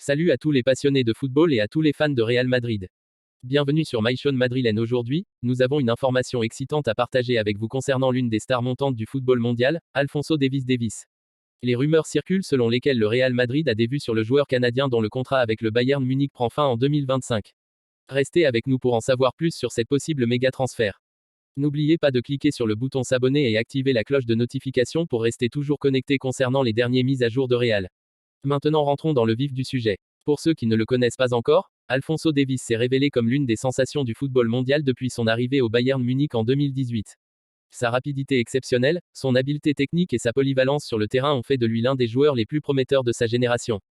Salut à tous les passionnés de football et à tous les fans de Real Madrid. Bienvenue sur MyShow Madrilène. Aujourd'hui, nous avons une information excitante à partager avec vous concernant l'une des stars montantes du football mondial, Alphonso Davies. Les rumeurs circulent selon lesquelles le Real Madrid a des vues sur le joueur canadien dont le contrat avec le Bayern Munich prend fin en 2025. Restez avec nous pour en savoir plus sur cette possible méga transfert. N'oubliez pas de cliquer sur le bouton s'abonner et activer la cloche de notification pour rester toujours connecté concernant les dernières mises à jour de Real. Maintenant rentrons dans le vif du sujet. Pour ceux qui ne le connaissent pas encore, Alphonso Davies s'est révélé comme l'une des sensations du football mondial depuis son arrivée au Bayern Munich en 2018. Sa rapidité exceptionnelle, son habileté technique et sa polyvalence sur le terrain ont fait de lui l'un des joueurs les plus prometteurs de sa génération.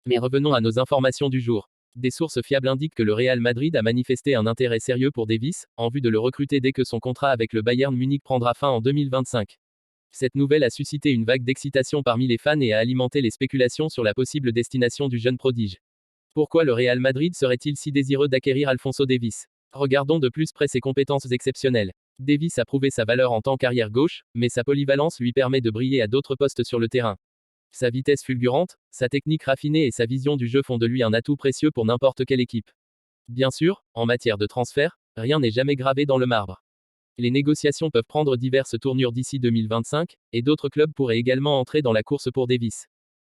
Mais revenons à nos informations du jour. Des sources fiables indiquent que le Real Madrid a manifesté un intérêt sérieux pour Davies, en vue de le recruter dès que son contrat avec le Bayern Munich prendra fin en 2025. Cette nouvelle a suscité une vague d'excitation parmi les fans et a alimenté les spéculations sur la possible destination du jeune prodige. Pourquoi le Real Madrid serait-il si désireux d'acquérir Alphonso Davies? Regardons de plus près ses compétences exceptionnelles. Davies a prouvé sa valeur en tant qu'arrière gauche, mais sa polyvalence lui permet de briller à d'autres postes sur le terrain. Sa vitesse fulgurante, sa technique raffinée et sa vision du jeu font de lui un atout précieux pour n'importe quelle équipe. Bien sûr, en matière de transfert, rien n'est jamais gravé dans le marbre. Les négociations peuvent prendre diverses tournures d'ici 2025, et d'autres clubs pourraient également entrer dans la course pour Davies.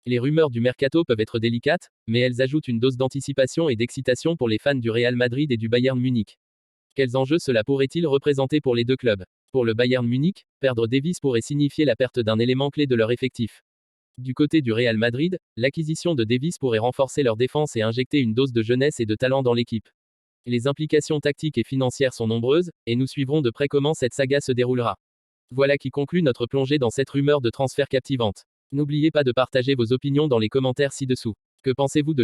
Les rumeurs du mercato peuvent être délicates, mais elles ajoutent une dose d'anticipation et d'excitation pour les fans du Real Madrid et du Bayern Munich. Quels enjeux cela pourrait-il représenter pour les deux clubs? Pour le Bayern Munich, perdre Davies pourrait signifier la perte d'un élément clé de leur effectif. Du côté du Real Madrid, l'acquisition de Davies pourrait renforcer leur défense et injecter une dose de jeunesse et de talent dans l'équipe. Les implications tactiques et financières sont nombreuses, et nous suivrons de près comment cette saga se déroulera. Voilà qui conclut notre plongée dans cette rumeur de transfert captivante. N'oubliez pas de partager vos opinions dans les commentaires ci-dessous. Que pensez-vous de